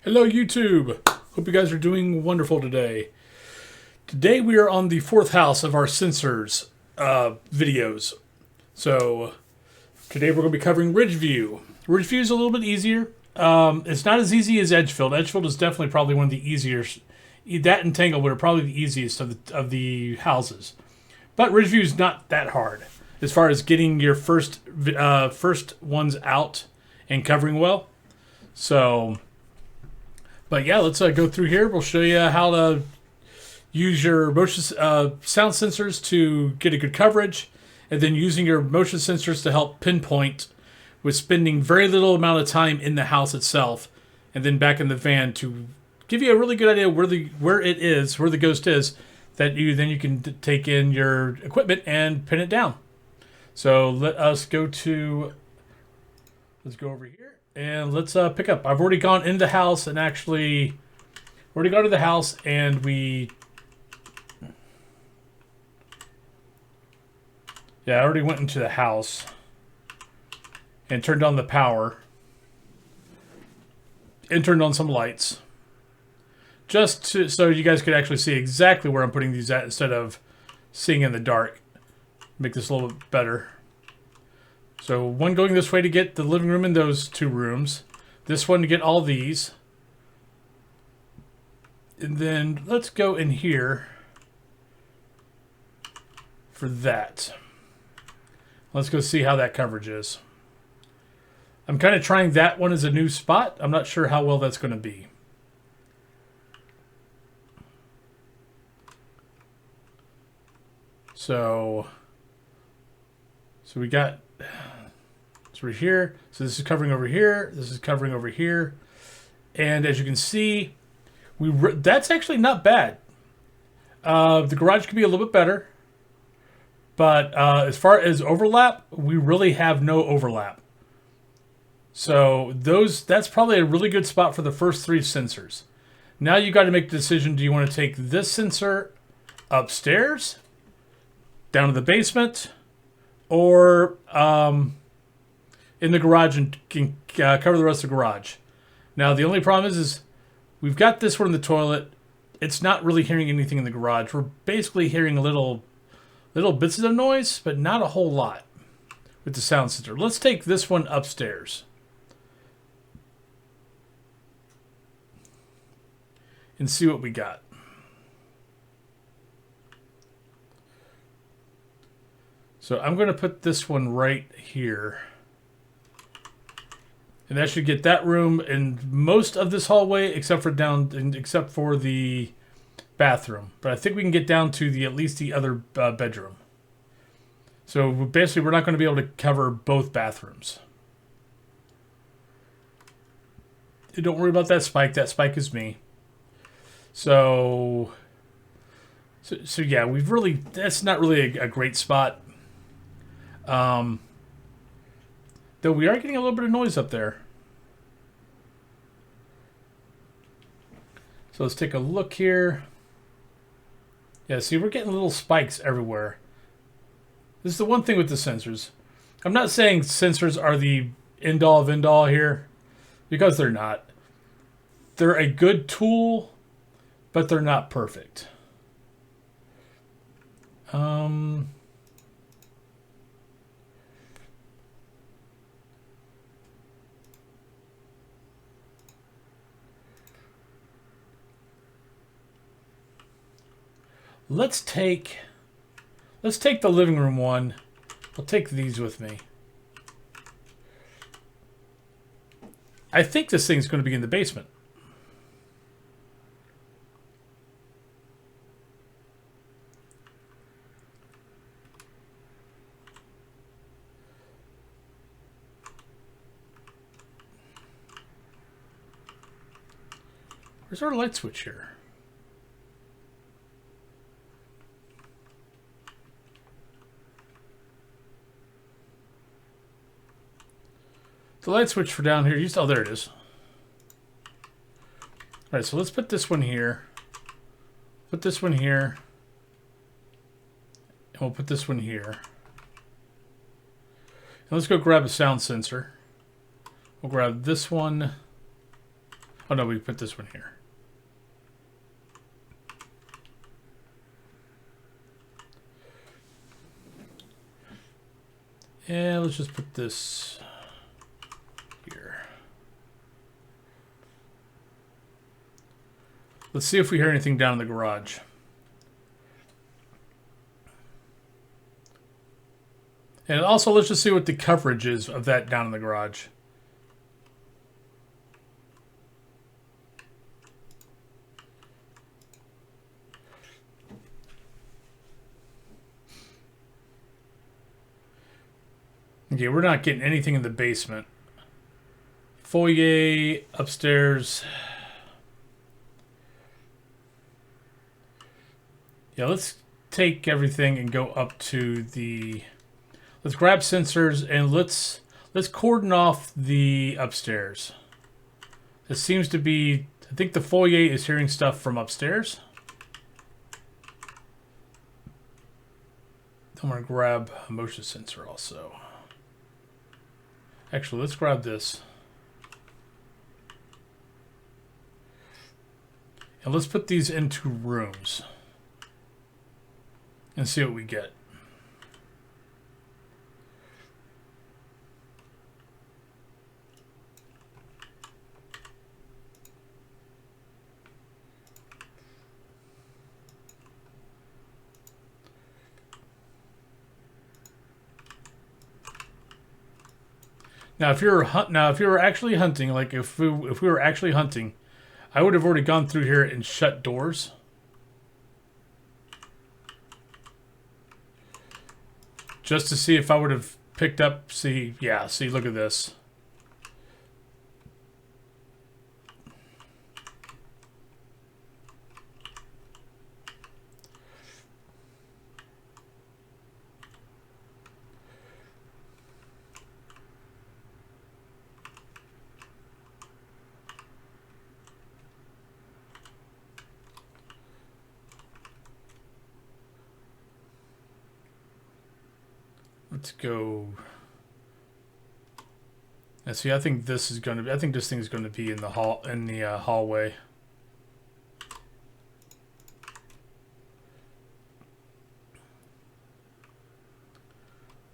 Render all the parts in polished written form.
Hello YouTube! Hope you guys are doing wonderful today. Today we are on the fourth house of our sensors videos. So today we're going to be covering Ridgeview. Ridgeview is a little bit easier. It's not as easy as Edgefield. Edgefield is definitely probably one of the easier. That and Tanglewood are probably the easiest of the houses. But Ridgeview is not that hard as far as getting your first ones out and covering well. So... But yeah, let's go through here. We'll show you how to use your motion sound sensors to get a good coverage, and then using your motion sensors to help pinpoint with spending very little amount of time in the house itself, and then back in the van to give you a really good idea where the ghost is. That you can take in your equipment and pin it down. So let's go over here. And let's pick up. I've already gone into the house and we I already went into the house and turned on the power and turned on some lights so you guys could actually see exactly where I'm putting these at instead of seeing in the dark. Make this a little bit better. So one going this way to get the living room and those two rooms. This one to get all these. And then let's go in here for that. Let's go see how that coverage is. I'm kind of trying that one as a new spot. I'm not sure how well that's going to be. So we got... So we're here. So this is covering over here. This is covering over here. And as you can see, that's actually not bad. The garage could be a little bit better. But as far as overlap, we really have no overlap. So that's probably a really good spot for the first three sensors. Now you got to make the decision. Do you want to take this sensor upstairs, down to the basement, or... in the garage and can cover the rest of the garage. Now, the only problem is we've got this one in the toilet. It's not really hearing anything in the garage. We're basically hearing little bits of noise, but not a whole lot with the sound sensor. Let's take this one upstairs and see what we got. So I'm going to put this one right here. And that should get that room and most of this hallway, except for the bathroom. But I think we can get down to at least the other bedroom. So basically, we're not going to be able to cover both bathrooms. Don't worry about that spike. That spike is me. So yeah, that's not really a great spot. Though we are getting a little bit of noise up there. So let's take a look here. Yeah, see, we're getting little spikes everywhere. This is the one thing with the sensors. I'm not saying sensors are the end-all of end-all here, because they're not. They're a good tool, but they're not perfect. Let's take the living room one. I'll take these with me. I think this thing's going to be in the basement. Where's our light switch here? The light switch for down here, oh, there it is. All right, so let's put this one here. Put this one here. And we'll put this one here. And let's go grab a sound sensor. We'll grab this one. Oh no, we put this one here. And let's just put this here. Let's see if we hear anything down in the garage. And also, let's just see what the coverage is of that down in the garage. Okay, we're not getting anything in the basement. Foyer, upstairs. Yeah, let's take everything and go up to the... Let's grab sensors and let's cordon off the upstairs. This seems to be... I think the foyer is hearing stuff from upstairs. I'm going to grab a motion sensor also. Actually, let's grab this. And let's put these into rooms. And see what we get. Now, if you were actually hunting, like if we were actually hunting, I would have already gone through here and shut doors. Just to see if I would have picked up, see, look at this. Let's go. And see, I think this is going to be. I think this thing is going to be in the hallway.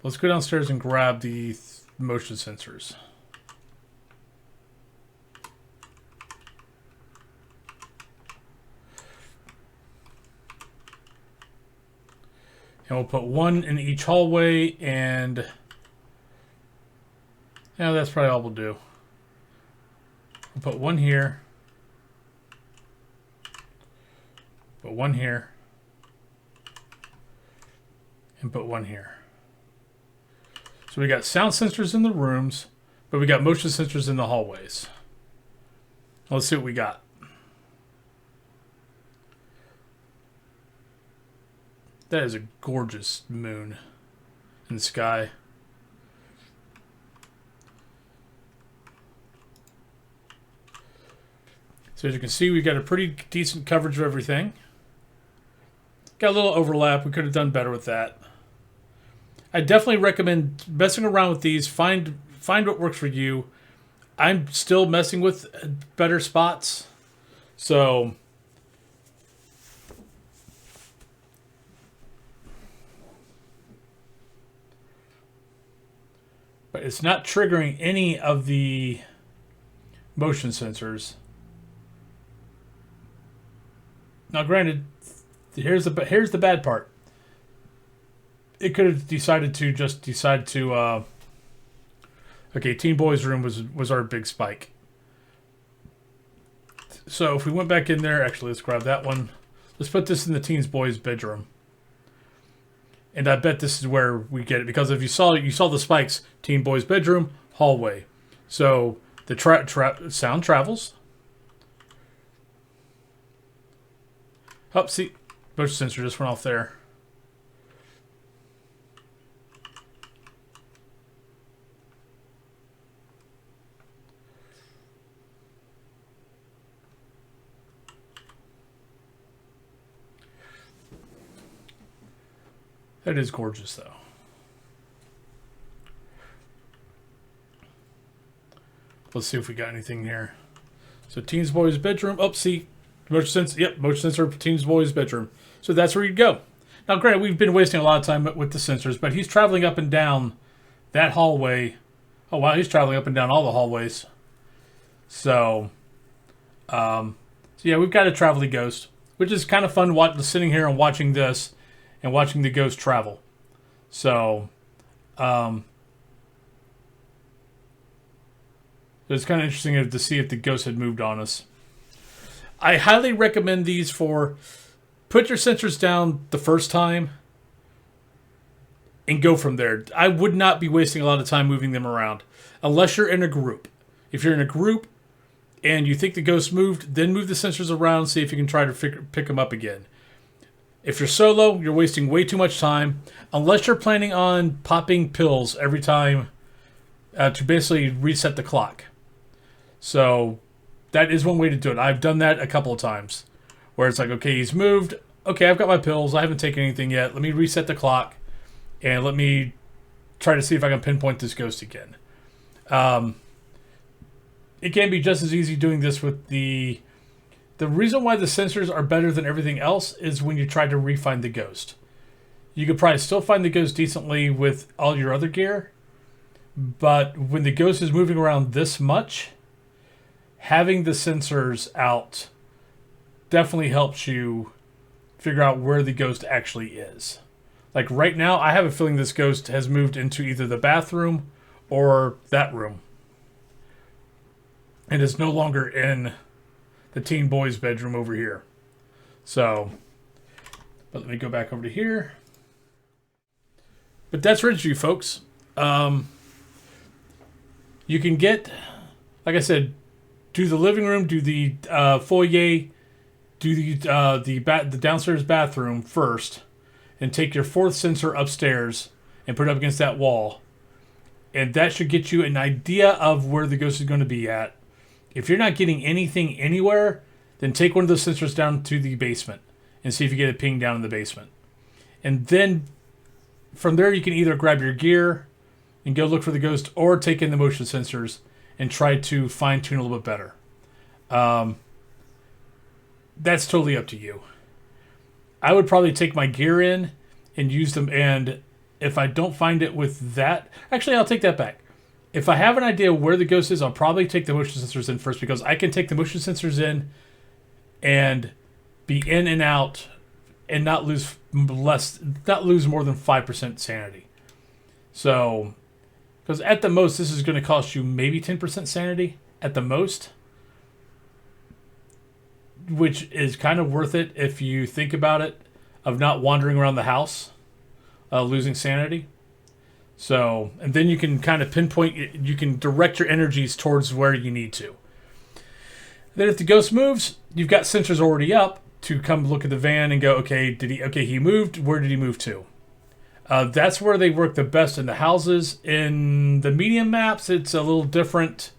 Let's go downstairs and grab the motion sensors. And we'll put one in each hallway, and yeah, that's probably all we'll do. We'll put one here, put one here, and put one here. So we got sound sensors in the rooms, but we got motion sensors in the hallways. Let's see what we got. That is a gorgeous moon in the sky. So as you can see, we got a pretty decent coverage of everything. Got a little overlap. We could have done better with that. I definitely recommend messing around with these. Find what works for you. I'm still messing with better spots. So... but it's not triggering any of the motion sensors. Now, granted, here's the bad part. It could have decided to okay, Teen Boy's room was our big spike. So if we went back in there, actually, let's grab that one. Let's put this in the Teen Boy's bedroom. And I bet this is where we get it, because if you saw the spikes, Teen Boy's bedroom, hallway. So the sound travels. Oh, see, motion sensor just went off there. That is gorgeous, though. Let's see if we got anything here. So Teen's Boy's bedroom. Oh, see, motion sensor. Yep, motion sensor for Teen's Boy's bedroom. So that's where you'd go. Now, granted, we've been wasting a lot of time with the sensors, but he's traveling up and down that hallway. Oh wow, he's traveling up and down all the hallways. So, yeah, we've got a traveling ghost, which is kind of fun. Sitting here and watching this, and watching the ghost travel. So, it's kind of interesting to see if the ghost had moved on us. I highly recommend these for put your sensors down the first time and go from there. I would not be wasting a lot of time moving them around unless you're in a group. If you're in a group and you think the ghost moved, then move the sensors around, see if you can try to pick them up again. If you're solo, you're wasting way too much time unless you're planning on popping pills every time to basically reset the clock. So that is one way to do it. I've done that a couple of times where it's like, okay, he's moved. Okay, I've got my pills. I haven't taken anything yet. Let me reset the clock and let me try to see if I can pinpoint this ghost again. It can be just as easy doing this with the reason why the sensors are better than everything else is when you try to re-find the ghost. You could probably still find the ghost decently with all your other gear, but when the ghost is moving around this much, having the sensors out definitely helps you figure out where the ghost actually is. Like right now, I have a feeling this ghost has moved into either the bathroom or that room. And is no longer in the teen boy's bedroom over here. So, but let me go back over to here. But that's Ridgeview, folks. You can get, like I said, do the living room, do the foyer, do the downstairs bathroom first, and take your fourth sensor upstairs and put it up against that wall. And that should get you an idea of where the ghost is going to be at. If you're not getting anything anywhere, then take one of those sensors down to the basement and see if you get a ping down in the basement. And then from there, you can either grab your gear and go look for the ghost or take in the motion sensors and try to fine-tune a little bit better. That's totally up to you. I would probably take my gear in and use them, and if I don't find it with that... Actually, I'll take that back. If I have an idea where the ghost is, I'll probably take the motion sensors in first, because I can take the motion sensors in and be in and out and not lose more than 5% sanity. So, because at the most, this is going to cost you maybe 10% sanity at the most, which is kind of worth it if you think about it, of not wandering around the house, losing sanity. So, and then you can kind of pinpoint, you can direct your energies towards where you need to. Then if the ghost moves, you've got sensors already up to come look at the van and go, okay, he moved, where did he move to? That's where they work the best in the houses. In the medium maps, it's a little different.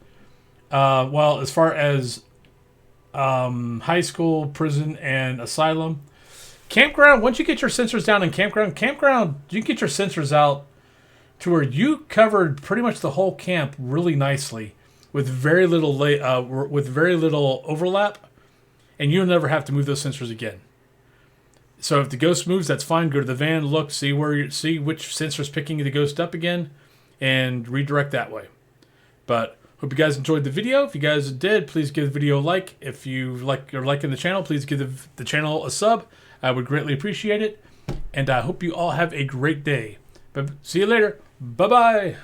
Well, as far as high school, prison, and asylum. Campground, once you get your sensors down in campground, you can get your sensors out to where you covered pretty much the whole camp really nicely with very little overlap, and you'll never have to move those sensors again. So if the ghost moves, that's fine. Go to the van, look, see which sensor's picking the ghost up again, and redirect that way. But hope you guys enjoyed the video. If you guys did, please give the video a like. If you are liking the channel, please give the channel a sub. I would greatly appreciate it. And I hope you all have a great day. But see you later. Bye-bye.